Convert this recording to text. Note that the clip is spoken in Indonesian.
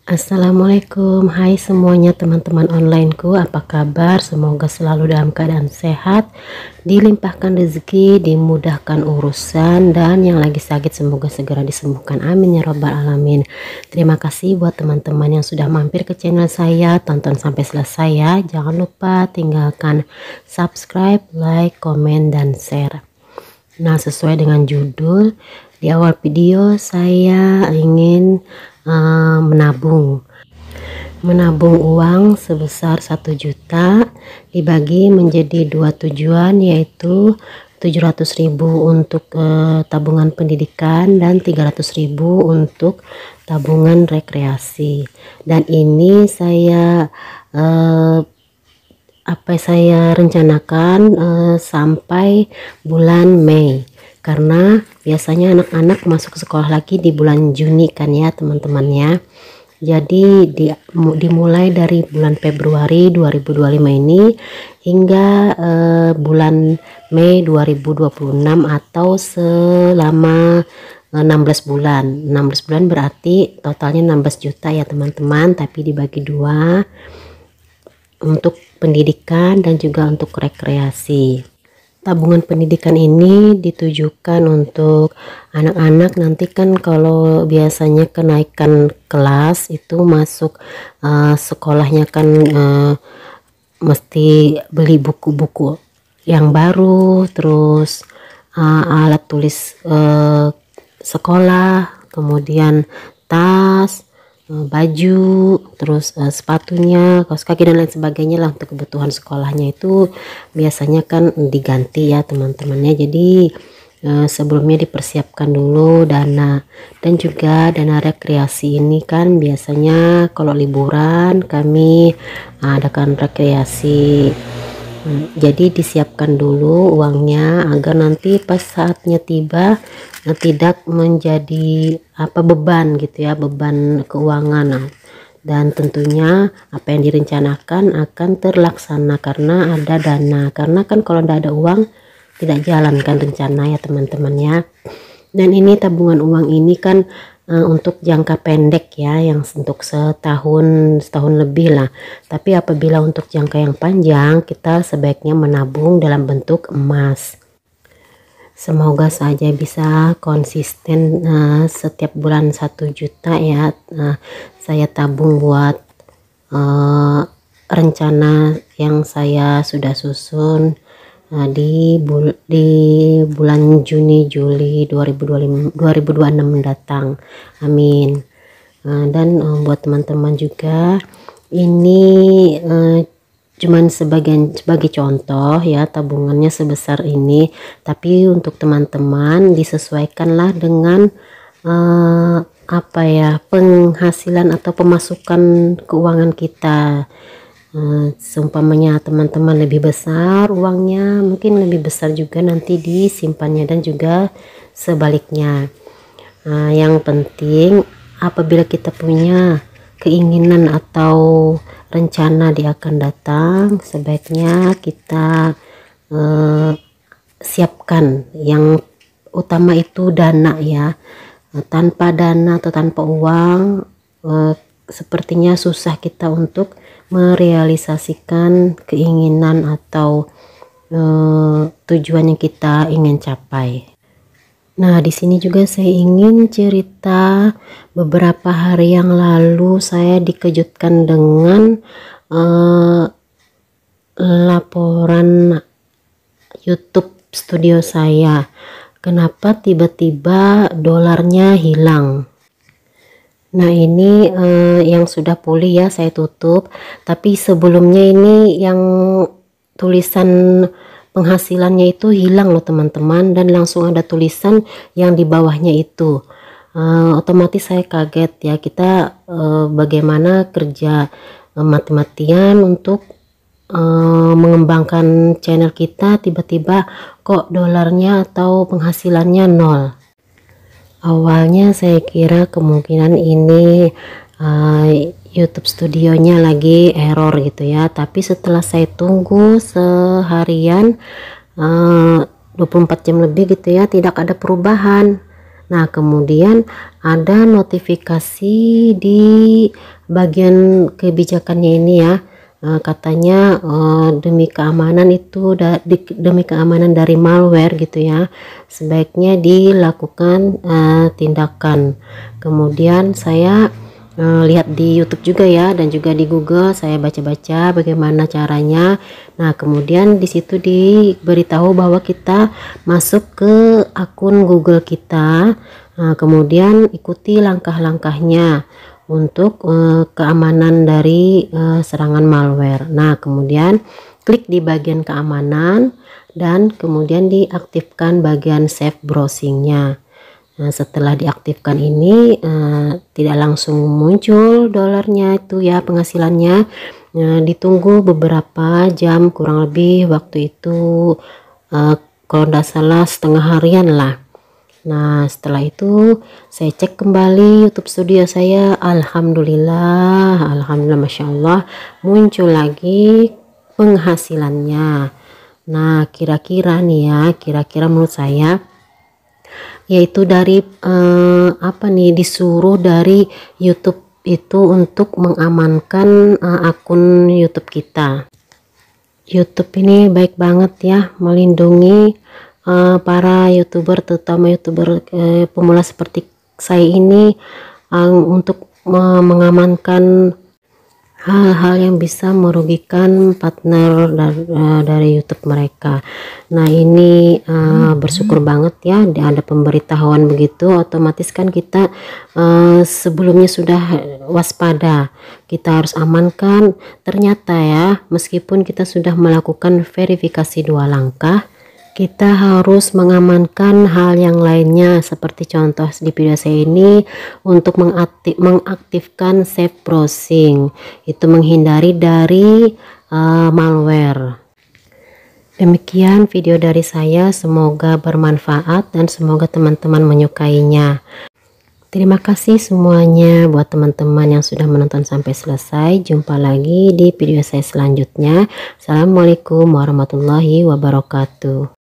Assalamualaikum, hai semuanya teman-teman onlineku, apa kabar? Semoga selalu dalam keadaan sehat, dilimpahkan rezeki, dimudahkan urusan, dan yang lagi sakit semoga segera disembuhkan, amin ya robbal alamin. Terima kasih buat teman-teman yang sudah mampir ke channel saya, tonton sampai selesai ya. Jangan lupa tinggalkan subscribe, like, komen, dan share. Nah, sesuai dengan judul, di awal video saya ingin menabung uang sebesar 1 juta dibagi menjadi 2 tujuan, yaitu 700.000 untuk tabungan pendidikan dan 300.000 untuk tabungan rekreasi. Dan ini saya saya rencanakan sampai bulan Mei, karena biasanya anak-anak masuk sekolah lagi di bulan Juni kan ya teman-teman ya. Jadi dimulai dari bulan Februari 2025 ini hingga bulan Mei 2026, atau selama 16 bulan. 16 bulan berarti totalnya 16 juta ya teman-teman, tapi dibagi dua untuk pendidikan dan juga untuk rekreasi. Tabungan pendidikan ini ditujukan untuk anak-anak nanti kan, kalau biasanya kenaikan kelas itu masuk sekolahnya kan mesti beli buku-buku yang baru, terus alat tulis sekolah, kemudian tas, baju, terus sepatunya, kaos kaki dan lain sebagainya lah untuk kebutuhan sekolahnya. Itu biasanya kan diganti ya teman-temannya. Jadi sebelumnya dipersiapkan dulu dana, dan juga dana rekreasi ini kan biasanya kalau liburan kami adakan rekreasi. Jadi disiapkan dulu uangnya agar nanti pas saatnya tiba tidak menjadi beban gitu ya, beban keuangan. Dan tentunya apa yang direncanakan akan terlaksana karena ada dana, karena kan kalau tidak ada uang tidak jalan kan rencana ya teman-teman ya. Dan ini tabungan uang ini kan untuk jangka pendek ya, yang untuk setahun lebih lah. Tapi apabila untuk jangka yang panjang, kita sebaiknya menabung dalam bentuk emas. Semoga saja bisa konsisten setiap bulan 1 juta ya. Saya tabung buat rencana yang saya sudah susun di bulan Juni Juli 2026 mendatang, amin. Dan buat teman-teman juga ini cuman sebagai contoh ya, tabungannya sebesar ini, tapi untuk teman-teman disesuaikanlah dengan penghasilan atau pemasukan keuangan kita. Seumpamanya teman-teman lebih besar uangnya, mungkin lebih besar juga nanti disimpannya, dan juga sebaliknya. Yang penting apabila kita punya keinginan atau rencana di akan datang, sebaiknya kita siapkan yang utama itu dana ya. Tanpa dana atau tanpa uang sepertinya susah kita untuk merealisasikan keinginan atau tujuan yang kita ingin capai. Nah, di sini juga saya ingin cerita, beberapa hari yang lalu saya dikejutkan dengan laporan YouTube studio saya. Kenapa tiba-tiba dolarnya hilang? Nah, ini yang sudah pulih ya, saya tutup. Tapi sebelumnya ini yang tulisan penghasilannya itu hilang loh teman-teman, dan langsung ada tulisan yang di bawahnya itu. Otomatis saya kaget ya, kita bagaimana kerja mati-matian untuk mengembangkan channel kita, tiba-tiba kok dolarnya atau penghasilannya nol. Awalnya saya kira kemungkinan ini YouTube studionya lagi error gitu ya, tapi setelah saya tunggu seharian 24 jam lebih gitu ya, tidak ada perubahan. Nah, kemudian ada notifikasi di bagian kebijakannya ini ya. Katanya demi keamanan itu demi keamanan dari malware gitu ya, sebaiknya dilakukan tindakan. Kemudian saya lihat di YouTube juga ya, dan juga di Google saya baca-baca bagaimana caranya. Nah, kemudian di situ diberitahu bahwa kita masuk ke akun Google kita, kemudian ikuti langkah-langkahnya untuk keamanan dari serangan malware. Nah, kemudian klik di bagian keamanan dan kemudian diaktifkan bagian save browsingnya. Nah, setelah diaktifkan ini tidak langsung muncul dolarnya itu ya, penghasilannya. Ditunggu beberapa jam, kurang lebih waktu itu kalau tidak salah setengah harian lah. Nah, setelah itu saya cek kembali YouTube Studio saya. Alhamdulillah, Masya Allah, muncul lagi penghasilannya. Nah, kira-kira nih ya, kira-kira menurut saya yaitu dari disuruh dari YouTube itu untuk mengamankan akun YouTube kita. YouTube ini baik banget ya, melindungi para YouTuber, terutama YouTuber pemula seperti saya ini, untuk mengamankan hal-hal yang bisa merugikan partner dari YouTube mereka. Nah, ini bersyukur banget ya ada pemberitahuan begitu, otomatis kan kita sebelumnya sudah waspada, kita harus amankan. Ternyata ya, meskipun kita sudah melakukan verifikasi 2 langkah, kita harus mengamankan hal yang lainnya, seperti contoh di video saya ini untuk mengaktifkan save browsing, itu menghindari dari malware. Demikian video dari saya, semoga bermanfaat dan semoga teman-teman menyukainya. Terima kasih semuanya buat teman-teman yang sudah menonton sampai selesai. Jumpa lagi di video saya selanjutnya. Assalamualaikum warahmatullahi wabarakatuh.